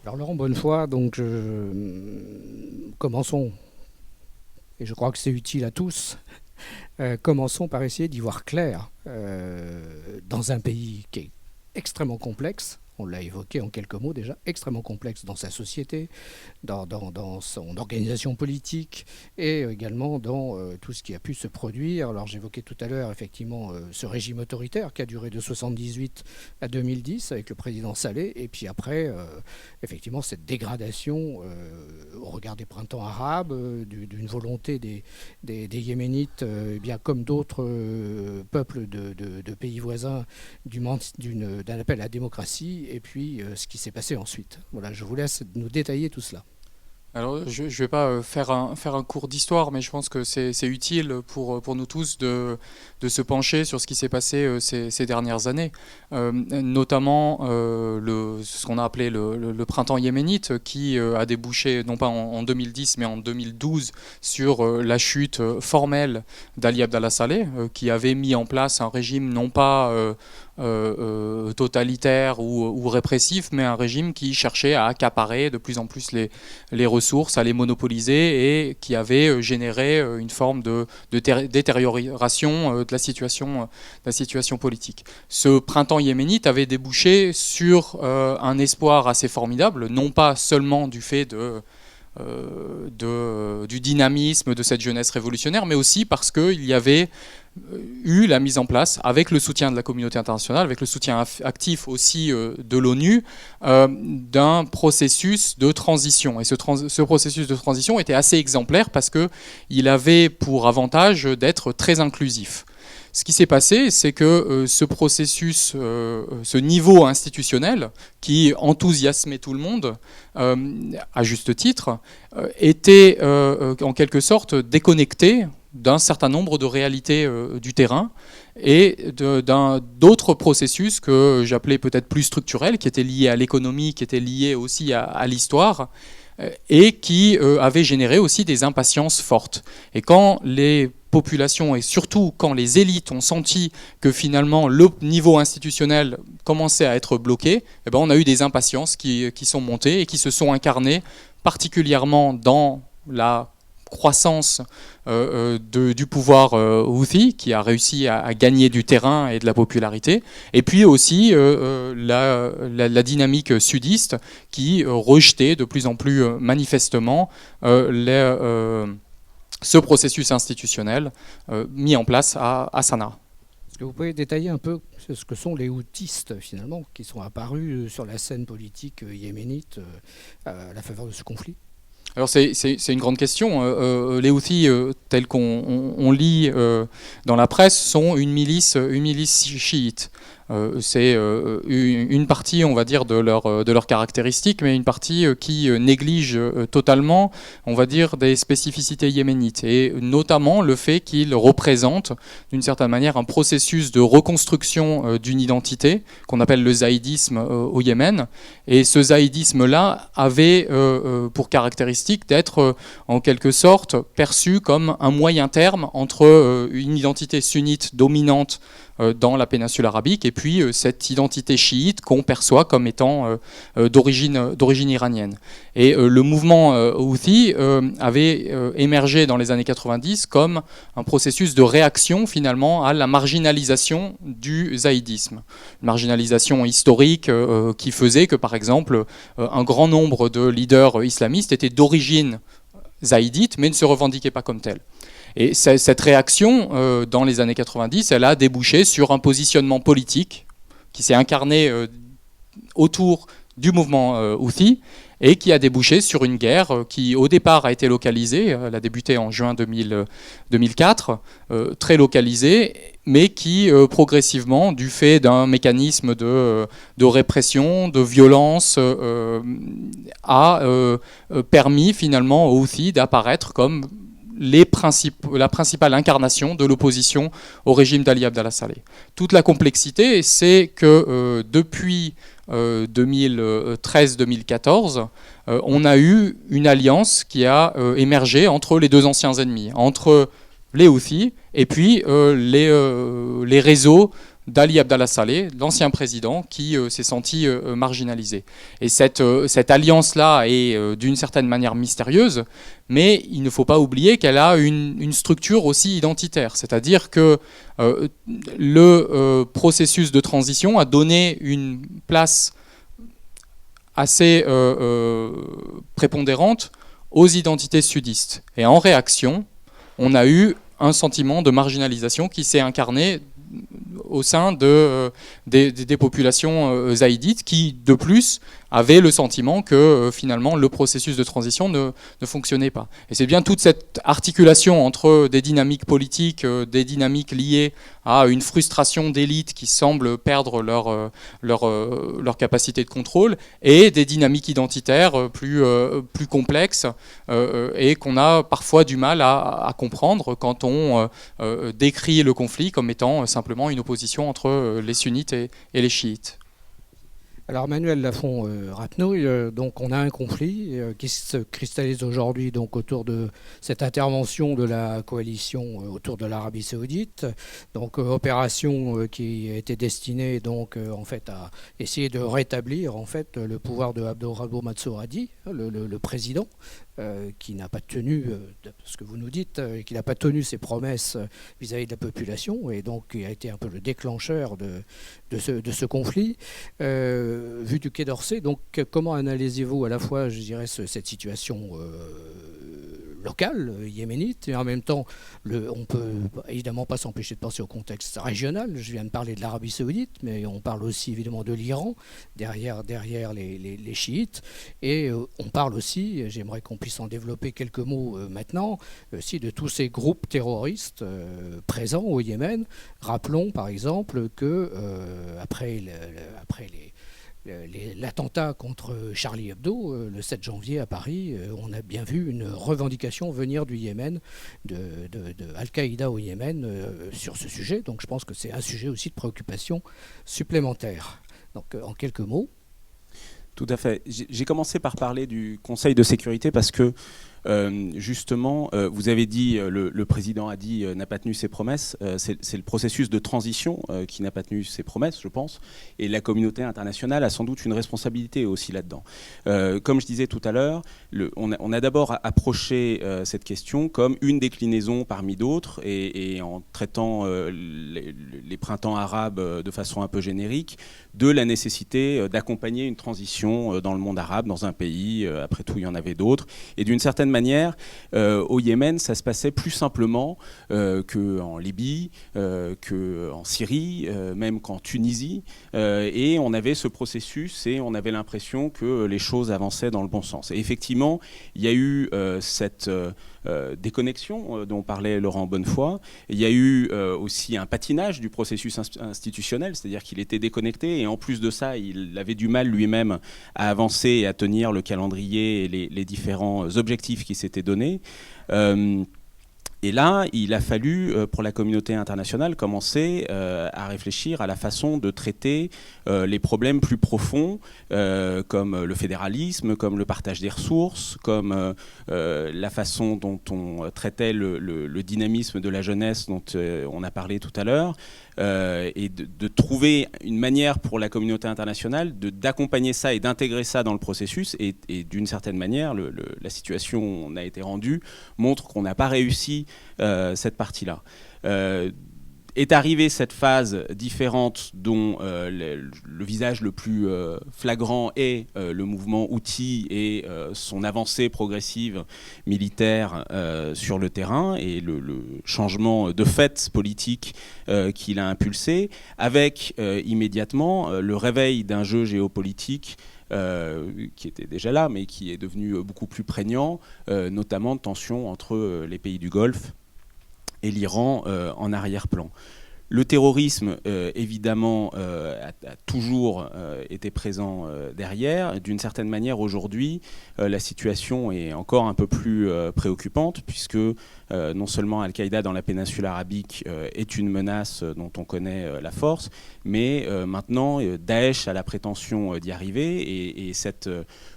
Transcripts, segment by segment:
Alors Laurent Bonnefoy, donc commençons, et je crois que c'est utile à tous, commençons par essayer d'y voir clair dans un pays qui est extrêmement complexe. On l'a évoqué en quelques mots déjà, extrêmement complexe dans sa société, dans son organisation politique et également dans tout ce qui a pu se produire. Alors j'évoquais tout à l'heure effectivement ce régime autoritaire qui a duré de 78 à 2010 avec le président Saleh et puis après effectivement cette dégradation au regard des printemps arabes, d'une volonté des Yéménites, bien comme d'autres peuples de pays voisins d'un appel à la démocratie et puis ce qui s'est passé ensuite. Voilà, je vous laisse nous détailler tout cela. Alors, je ne vais pas faire un cours d'histoire, mais je pense que c'est utile pour nous tous de se pencher sur ce qui s'est passé ces dernières années. Notamment ce qu'on a appelé le printemps yéménite, qui a débouché, non pas en 2010, mais en 2012, sur la chute formelle d'Ali Abdallah Saleh, qui avait mis en place un régime non pas totalitaire ou répressif, mais un régime qui cherchait à accaparer de plus en plus les ressources, à les monopoliser et qui avait généré une forme de détérioration de la situation politique. Ce printemps yéménite avait débouché sur un espoir assez formidable, non pas seulement du fait du dynamisme de cette jeunesse révolutionnaire, mais aussi parce qu'il y avait eu la mise en place, avec le soutien de la communauté internationale, avec le soutien actif aussi de l'ONU, d'un processus de transition. Et ce processus de transition était assez exemplaire parce qu'il avait pour avantage d'être très inclusif. Ce qui s'est passé, c'est que ce processus, ce niveau institutionnel qui enthousiasmait tout le monde, à juste titre, était en quelque sorte déconnecté d'un certain nombre de réalités du terrain et d'autres processus que j'appelais peut-être plus structurels, qui étaient liés à l'économie, qui étaient liés aussi à l'histoire, et qui avaient généré aussi des impatiences fortes. Et quand les populations et surtout quand les élites ont senti que finalement le niveau institutionnel commençait à être bloqué, eh ben on a eu des impatiences qui sont montées et qui se sont incarnées particulièrement dans la croissance du pouvoir Houthi, qui a réussi à gagner du terrain et de la popularité, et puis aussi la dynamique sudiste qui rejetait de plus en plus manifestement ce processus institutionnel mis en place à Sanaa. Est-ce que vous pouvez détailler un peu ce que sont les houtistes finalement qui sont apparus sur la scène politique yéménite à la faveur de ce conflit? Alors c'est une grande question. Les Houthis, tels qu'on lit dans la presse, sont une milice chiite. C'est une partie, on va dire, de leurs caractéristiques, mais une partie qui néglige totalement, on va dire, des spécificités yéménites, et notamment le fait qu'ils représentent, d'une certaine manière, un processus de reconstruction d'une identité, qu'on appelle le zaïdisme au Yémen, et ce zaïdisme-là avait pour caractéristique d'être, en quelque sorte, perçu comme un moyen terme entre une identité sunnite dominante dans la péninsule arabique et puis cette identité chiite qu'on perçoit comme étant d'origine iranienne. Et le mouvement Houthi avait émergé dans les années 90 comme un processus de réaction finalement à la marginalisation du zaïdisme. Une marginalisation historique qui faisait que par exemple un grand nombre de leaders islamistes étaient d'origine zaïdite mais ne se revendiquaient pas comme tels. Et cette réaction, dans les années 90, elle a débouché sur un positionnement politique qui s'est incarné autour du mouvement Houthi et qui a débouché sur une guerre qui, au départ, a été localisée. Elle a débuté en juin 2004, très localisée, mais qui, progressivement, du fait d'un mécanisme de répression, de violence, a permis finalement aux Houthis d'apparaître comme la principale incarnation de l'opposition au régime d'Ali Abdallah Saleh. Toute la complexité, c'est que depuis 2013-2014, on a eu une alliance qui a émergé entre les deux anciens ennemis, entre les Houthis et puis les réseaux d'Ali Abdallah Saleh, l'ancien président, qui s'est senti marginalisé. Et cette alliance-là est d'une certaine manière mystérieuse, mais il ne faut pas oublier qu'elle a une structure aussi identitaire. C'est-à-dire que le processus de transition a donné une place assez prépondérante aux identités sudistes. Et en réaction, on a eu un sentiment de marginalisation qui s'est incarné au sein des populations zaïdites qui, de plus, avaient le sentiment que finalement le processus de transition ne fonctionnait pas. Et c'est bien toute cette articulation entre des dynamiques politiques, des dynamiques liées à une frustration d'élites qui semblent perdre leur capacité de contrôle, et des dynamiques identitaires plus complexes et qu'on a parfois du mal à comprendre quand on décrit le conflit comme étant simplement une opposition entre les sunnites et les chiites. Alors Manuel Lafont-Rapnouil, donc on a un conflit qui se cristallise aujourd'hui donc autour de cette intervention de la coalition autour de l'Arabie Saoudite, donc opération qui a été destinée donc en fait à essayer de rétablir en fait le pouvoir de Abdo Mansour Hadi, le président. Qui n'a pas tenu, ce que vous nous dites, qui n'a pas tenu ses promesses vis-à-vis de la population, et donc qui a été un peu le déclencheur de ce conflit. Vu du Quai d'Orsay, donc comment analysez-vous à la fois, je dirais, cette situation locale, yéménite, et en même temps, on peut évidemment pas s'empêcher de penser au contexte régional. Je viens de parler de l'Arabie Saoudite, mais on parle aussi évidemment de l'Iran, derrière les chiites, et on parle aussi, j'aimerais qu'on puisse en développer quelques mots maintenant, aussi de tous ces groupes terroristes présents au Yémen. Rappelons par exemple que après l'attentat contre Charlie Hebdo, le 7 janvier à Paris, on a bien vu une revendication venir du Yémen, de Al-Qaïda au Yémen sur ce sujet. Donc je pense que c'est un sujet aussi de préoccupation supplémentaire. Donc en quelques mots. Tout à fait. J'ai commencé par parler du Conseil de sécurité parce que justement, vous avez dit, le président a dit n'a pas tenu ses promesses. C'est le processus de transition qui n'a pas tenu ses promesses, je pense. Et la communauté internationale a sans doute une responsabilité aussi là-dedans. Comme je disais tout à l'heure, on a d'abord approché cette question comme une déclinaison parmi d'autres, et en traitant les printemps arabes de façon un peu générique, de la nécessité d'accompagner une transition dans le monde arabe, dans un pays, après tout il y en avait d'autres, et d'une certaine manière, au Yémen, ça se passait plus simplement qu'en Libye, qu'en Syrie, même qu'en Tunisie. Et on avait ce processus et on avait l'impression que les choses avançaient dans le bon sens. Et effectivement, il y a eu cette déconnexion dont parlait Laurent Bonnefoy. Il y a eu aussi un patinage du processus institutionnel, c'est-à-dire qu'il était déconnecté et en plus de ça, il avait du mal lui-même à avancer et à tenir le calendrier et les différents objectifs qui s'étaient donnés. Et là, il a fallu, pour la communauté internationale, commencer à réfléchir à la façon de traiter les problèmes plus profonds, comme le fédéralisme, comme le partage des ressources, comme la façon dont on traitait le dynamisme de la jeunesse dont on a parlé tout à l'heure, et de trouver une manière pour la communauté internationale d'accompagner ça et d'intégrer ça dans le processus. Et d'une certaine manière, la situation où on a été rendu montre qu'on n'a pas réussi cette partie-là. Est arrivée cette phase différente dont le visage le plus flagrant est le mouvement Houthi et son avancée progressive militaire sur le terrain et le changement de fait politique qu'il a impulsé, avec immédiatement le réveil d'un jeu géopolitique qui était déjà là, mais qui est devenu beaucoup plus prégnant, notamment de tensions entre les pays du Golfe et l'Iran en arrière-plan. Le terrorisme, évidemment, a toujours été présent derrière. D'une certaine manière, aujourd'hui, la situation est encore un peu plus préoccupante, puisque non seulement Al-Qaïda dans la péninsule arabique est une menace dont on connaît la force, mais maintenant Daesh a la prétention d'y arriver, et cette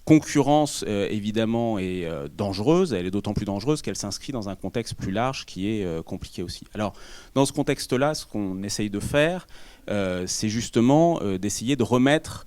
concurrence, évidemment, est dangereuse. Elle est d'autant plus dangereuse qu'elle s'inscrit dans un contexte plus large qui est compliqué aussi. Alors, dans ce contexte-là, ce qu'on essaye de faire, c'est justement d'essayer de remettre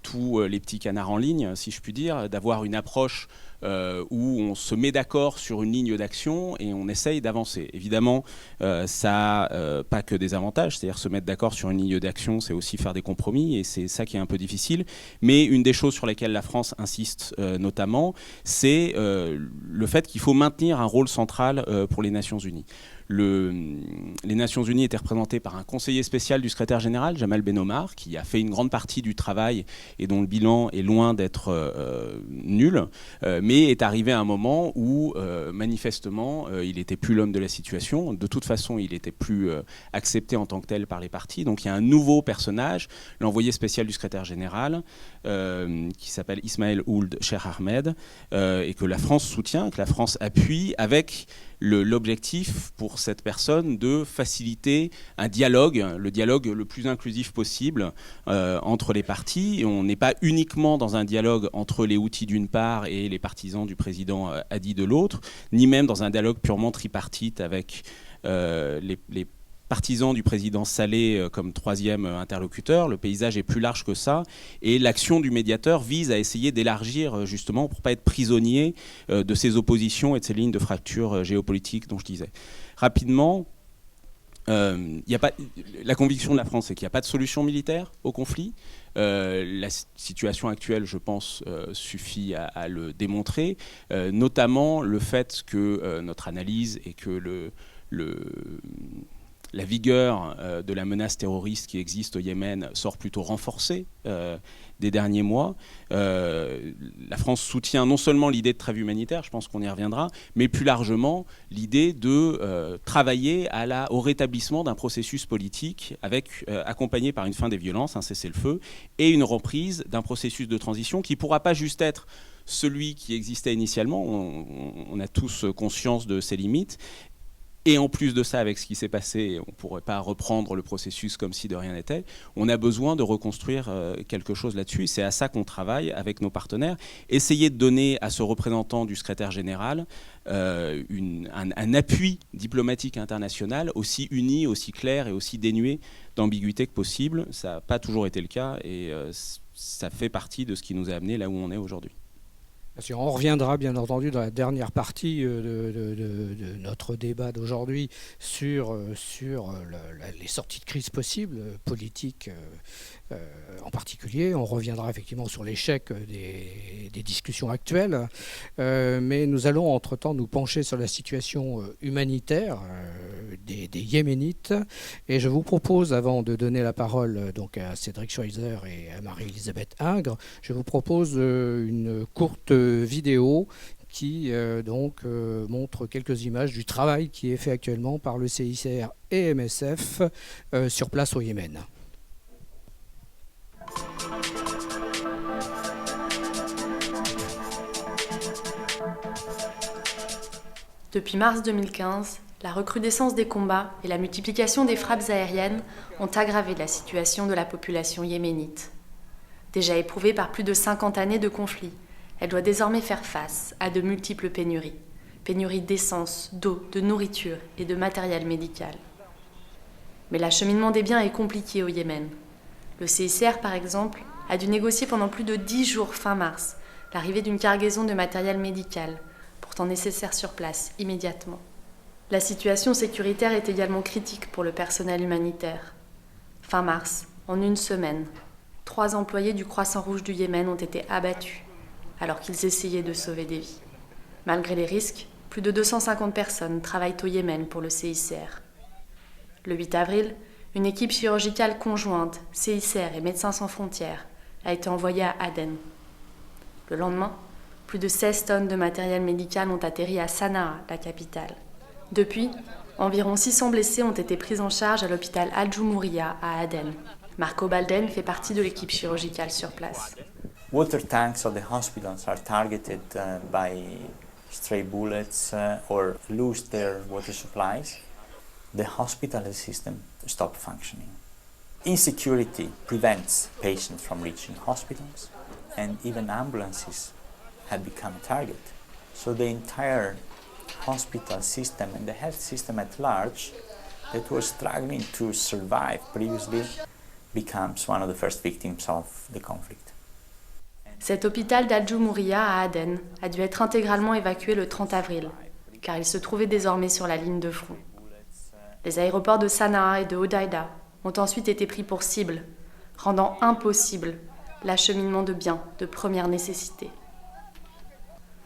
tous les petits canards en ligne, si je puis dire, d'avoir une approche où on se met d'accord sur une ligne d'action et on essaye d'avancer. Évidemment, ça n'a pas que des avantages, c'est-à-dire se mettre d'accord sur une ligne d'action, c'est aussi faire des compromis, et c'est ça qui est un peu difficile. Mais une des choses sur lesquelles la France insiste notamment, c'est le fait qu'il faut maintenir un rôle central pour les Nations Unies. Les Nations Unies étaient représentées par un conseiller spécial du secrétaire général, Jamal Ben Omar, qui a fait une grande partie du travail et dont le bilan est loin d'être nul, mais est arrivé à un moment où, manifestement, il n'était plus l'homme de la situation. De toute façon, il n'était plus accepté en tant que tel par les partis. Donc il y a un nouveau personnage, l'envoyé spécial du secrétaire général, qui s'appelle Ismaël Ould Cheikh Ahmed, et que la France soutient, que la France appuie, avec l'objectif pour cette personne de faciliter un dialogue, le dialogue le plus inclusif possible entre les partis. Et on n'est pas uniquement dans un dialogue entre les Houthis d'une part et les partisans du président Hadi de l'autre, ni même dans un dialogue purement tripartite avec les partisans du président Saleh comme troisième interlocuteur. Le paysage est plus large que ça, et l'action du médiateur vise à essayer d'élargir, justement, pour ne pas être prisonnier de ces oppositions et de ces lignes de fracture géopolitique dont je disais. Rapidement, la conviction de la France, c'est qu'il n'y a pas de solution militaire au conflit. La situation actuelle, je pense, suffit à le démontrer, notamment le fait que notre analyse et que la vigueur de la menace terroriste qui existe au Yémen sort plutôt renforcée des derniers mois. La France soutient non seulement l'idée de trêve humanitaire, je pense qu'on y reviendra, mais plus largement l'idée de travailler au rétablissement d'un processus politique accompagné par une fin des violences, un cessez-le-feu, et une reprise d'un processus de transition qui ne pourra pas juste être celui qui existait initialement. On a tous conscience de ses limites. Et en plus de ça, avec ce qui s'est passé, on ne pourrait pas reprendre le processus comme si de rien n'était. On a besoin de reconstruire quelque chose là-dessus. C'est à ça qu'on travaille avec nos partenaires. Essayer de donner à ce représentant du secrétaire général un appui diplomatique international aussi uni, aussi clair et aussi dénué d'ambiguïté que possible. Ça n'a pas toujours été le cas, et ça fait partie de ce qui nous a amené là où on est aujourd'hui. On reviendra bien entendu dans la dernière partie de notre débat d'aujourd'hui sur les sorties de crise possibles, politiques en particulier. On reviendra effectivement sur l'échec des discussions actuelles, mais nous allons entre-temps nous pencher sur la situation humanitaire des Yéménites. Et je vous propose, avant de donner la parole donc à Cédric Schweizer et à Marie-Elisabeth Ingres, je vous propose une courte vidéo qui montre quelques images du travail qui est fait actuellement par le CICR et MSF sur place au Yémen. Depuis mars 2015, la recrudescence des combats et la multiplication des frappes aériennes ont aggravé la situation de la population yéménite. Déjà éprouvée par plus de 50 années de conflit, elle doit désormais faire face à de multiples pénuries. Pénuries d'essence, d'eau, de nourriture et de matériel médical. Mais l'acheminement des biens est compliqué au Yémen. Le CICR, par exemple, a dû négocier pendant plus de 10 jours fin mars l'arrivée d'une cargaison de matériel médical, pourtant nécessaire sur place immédiatement. La situation sécuritaire est également critique pour le personnel humanitaire. Fin mars, en une semaine, 3 employés du Croissant-Rouge du Yémen ont été abattus alors qu'ils essayaient de sauver des vies. Malgré les risques, plus de 250 personnes travaillent au Yémen pour le CICR. Le 8 avril, une équipe chirurgicale conjointe, CICR et Médecins sans frontières, a été envoyée à Aden. Le lendemain, plus de 16 tonnes de matériel médical ont atterri à Sanaa, la capitale. Depuis, environ 600 blessés ont été pris en charge à l'hôpital Al-Jumouria à Aden. Marco Balden fait partie de l'équipe chirurgicale sur place. Water tanks of the hospitals are targeted by stray bullets or lose their water supplies, the hospital system stopped functioning. Insecurity prevents patients from reaching hospitals, and even ambulances had become a target. So the entire hospital system and the health system at large that was struggling to survive previously becomes one of the first victims of the conflict. Cet hôpital d'Al-Jumouria à Aden a dû être intégralement évacué le 30 avril, car il se trouvait désormais sur la ligne de front. Les aéroports de Sanaa et de Hodeïda ont ensuite été pris pour cible, rendant impossible l'acheminement de biens de première nécessité.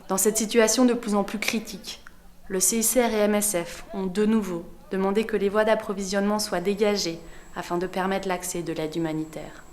Dans cette situation de plus en plus critique, le CICR et MSF ont de nouveau demandé que les voies d'approvisionnement soient dégagées afin de permettre l'accès de l'aide humanitaire.